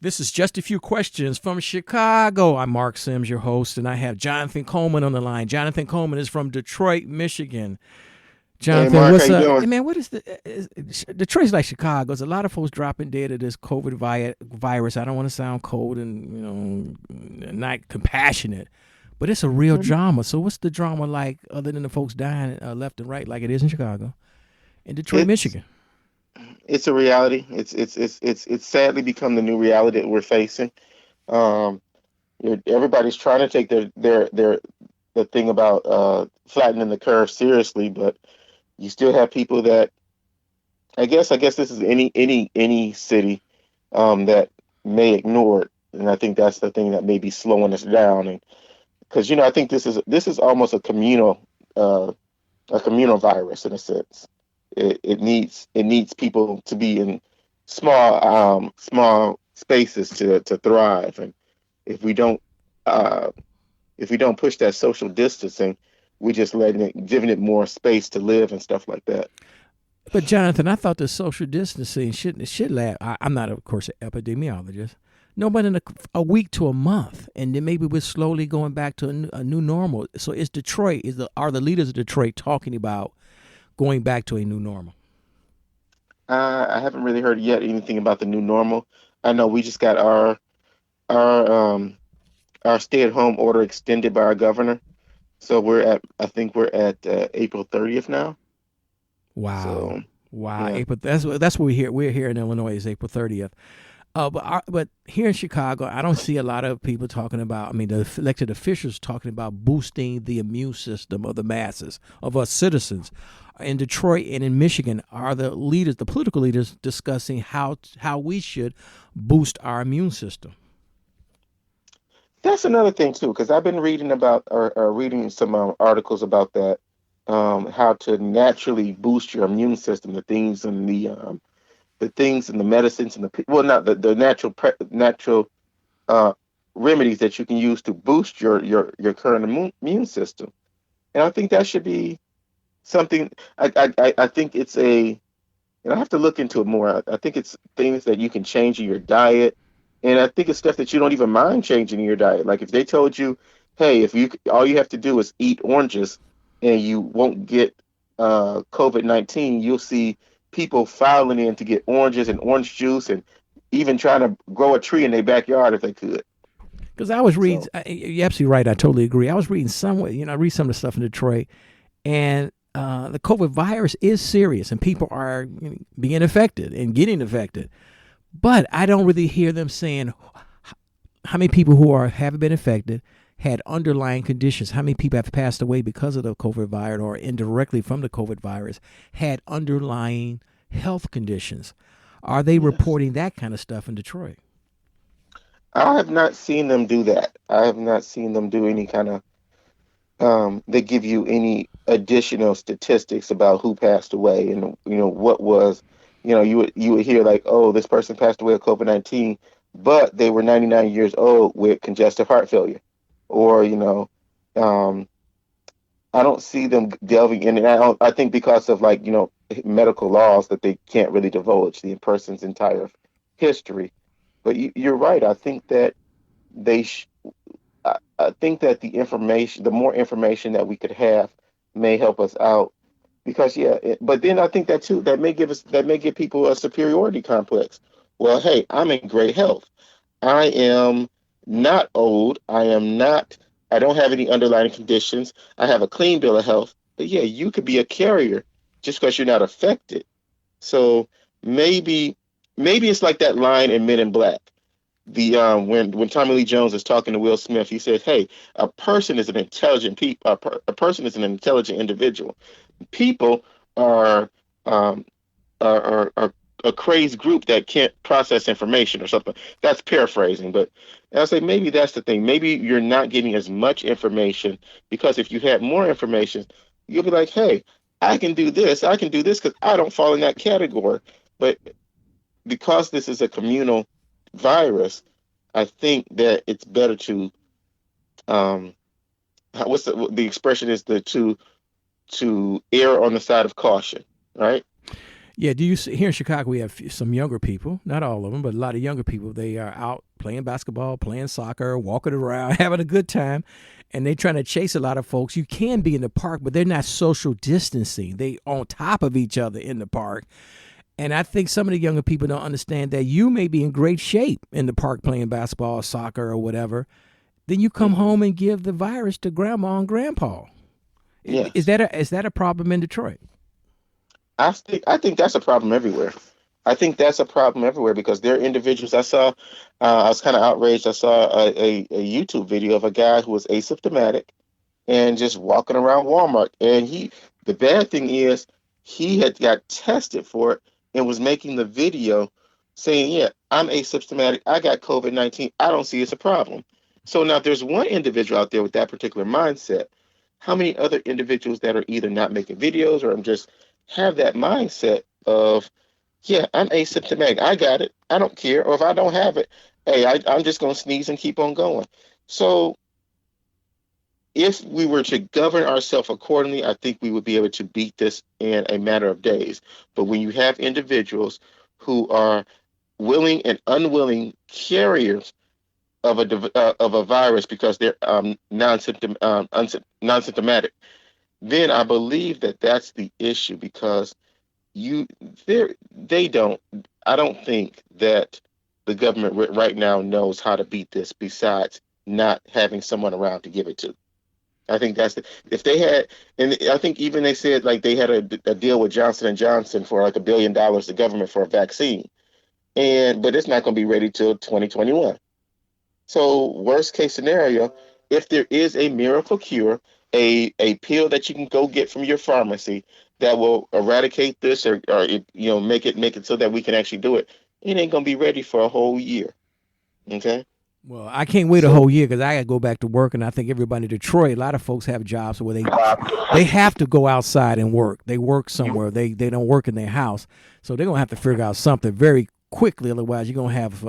This is just a few questions from Chicago. I'm Marc Sims, your host, and I have Jonathan Coleman on the line. Jonathan Coleman is from Detroit, Michigan. Hey Jonathan, Mark, how what's you up? doing? Hey man, what is Detroit's like Chicago. There's a lot of folks dropping dead of this COVID virus. I don't want to sound cold and not compassionate, but it's a real Mhm. drama. So what's the drama like, other than the folks dying left and right, like it is in Chicago, in Detroit, It's Michigan? it's a reality. It's sadly become the new reality that we're facing. Um, Everybody's trying to take their the thing about flattening the curve seriously, but you still have people that I guess this is any city that may ignore it, and I think that's the thing that may be slowing us down. And because I think this is almost uh, a communal virus in a sense. It needs people to be in small spaces to thrive, and if we don't uh, if we don't push that social distancing, we just giving it more space to live and stuff like that. But Jonathan, I thought the social distancing should last. I'm not, of course, an epidemiologist. No, but in a week to a month, and then maybe we're slowly going back to a new normal. So is Detroit are the leaders of Detroit talking about going back to a new normal? I haven't really heard yet anything about the new normal. I know we just got our our stay-at-home order extended by our governor, so I think we're at April 30th now. Wow, So wow. yeah. April. That's what we hear. We're here in Illinois is April 30th. But here in Chicago, I don't see a lot of people talking about. I mean, the elected officials talking about boosting the immune system of the masses of us citizens. In Detroit and in Michigan, are the leaders, the political leaders, discussing how we should boost our immune system? That's another thing too, because I've been reading about or reading some articles about that, how to naturally boost your immune system, the things and the medicines and well, not the natural uh, remedies that you can use to boost your current immune system. And I think that should be something. I think it's and I have to look into it more. I think it's things that you can change in your diet, and I think it's stuff that you don't even mind changing in your diet. Like if they told you, "Hey, if you all you have to do is eat oranges, and you won't get COVID-19," you'll see people filing in to get oranges and orange juice, and even trying to grow a tree in their backyard if they could. Because I was reading, So you're absolutely right. I totally agree. I was reading somewhere, I read some of the stuff in Detroit, and the COVID virus is serious, and people are being affected and getting affected. But I don't really hear them saying how many people who have been infected had underlying conditions. How many people have passed away because of the COVID virus or indirectly from the COVID virus had underlying health conditions. Are they yes, reporting that kind of stuff in Detroit? I have not seen them do that. I have not seen them do any kind of they give you any additional statistics about who passed away and what was, you would hear like, oh, this person passed away of COVID-19, but they were 99 years old with congestive heart failure, or um, I don't see them delving in, and I think because of like medical laws that they can't really divulge the person's entire history. But you're right. They sh- I think that the more information that we could have, may help us out. Because yeah, but then I think that too, that may give people a superiority complex. Well, hey, I'm in great health. I am not old. I don't have any underlying conditions. I have a clean bill of health. But yeah, you could be a carrier just because you're not affected. So maybe maybe it's like that line in Men in Black. The when Tommy Lee Jones is talking to Will Smith, he says, "Hey, a person is an intelligent individual. People are um, are a crazed group that can't process information or something." That's paraphrasing, but I say maybe that's the thing. Maybe you're not getting as much information, because if you had more information, you'll be like, "Hey, I can do this. I can do this because I don't fall in that category." But because this is a communal virus, I think that it's better to um what's the expression is, to err on the side of caution, right? Yeah, do you see here in Chicago? We have some younger people, not all of them, but a lot of younger people. They are out playing basketball, playing soccer, walking around, having a good time, and they're trying to chase a lot of folks. You can be in the park, but they're not social distancing. They on top of each other in the park. And I think some of the younger people don't understand that you may be in great shape in the park playing basketball, soccer, or whatever. Then you come Hmm. home and give the virus to grandma and grandpa. Is Yes. that a problem in Detroit? I think that's a problem everywhere. I think that's a problem everywhere because there are individuals I saw. I was kind of outraged. I saw a YouTube video of a guy who was asymptomatic and just walking around Walmart. And the bad thing is, he had got tested for it and was making the video saying, "Yeah, I'm asymptomatic. I got COVID-19. I don't see it's a problem." So now, if there's one individual out there with that particular mindset, how many other individuals that are either not making videos or just have that mindset of, "Yeah, I'm asymptomatic. I got it. I don't care. Or if I don't have it, hey, I'm just going to sneeze and keep on going." So if we were to govern ourselves accordingly, I think we would be able to beat this in a matter of days. But when you have individuals who are willing and unwilling carriers of a virus because they're non-symptomatic, then I believe that that's the issue because you they don't. I don't think that the government right now knows how to beat this. Besides not having someone around to give it to. I think if they had, and I think even they said like they had a deal with Johnson and Johnson for like $1 billion, the government for a vaccine, but it's not going to be ready till 2021. So worst case scenario, if there is a miracle cure, a pill that you can go get from your pharmacy that will eradicate this or make it so that we can actually do it, it ain't going to be ready for a whole year. Okay, Well, I can't wait a so whole year because I got to go back to work, and I think everybody in Detroit, a lot of folks have jobs where they have to go outside and work. They work somewhere. They don't work in their house, so they're gonna have to figure out something very quickly. Otherwise, you're gonna have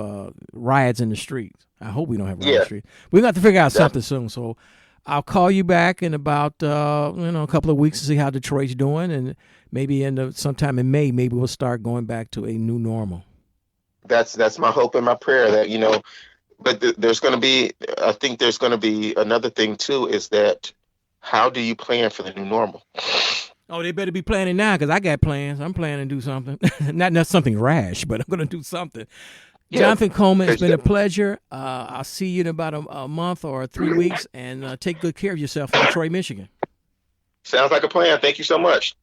riots in the streets. I hope we don't have riots in the yeah, streets. We're gonna have to figure out that's something soon. So I'll call you back in about a couple of weeks to see how Detroit's doing, and maybe sometime in May, maybe we'll start going back to a new normal. that's my hope and my prayer that but there's going to be, I think there's going to be another thing too, is that how do you plan for the new normal? Oh, they better be planning now because I got plans. I'm planning to do something. Not something rash, but I'm going to do something. Yeah, Jonathan Coleman, it's because been a pleasure. I'll see you in about a month or 3 weeks, and take good care of yourself in Detroit, Michigan. sounds like a plan. Thank you so much.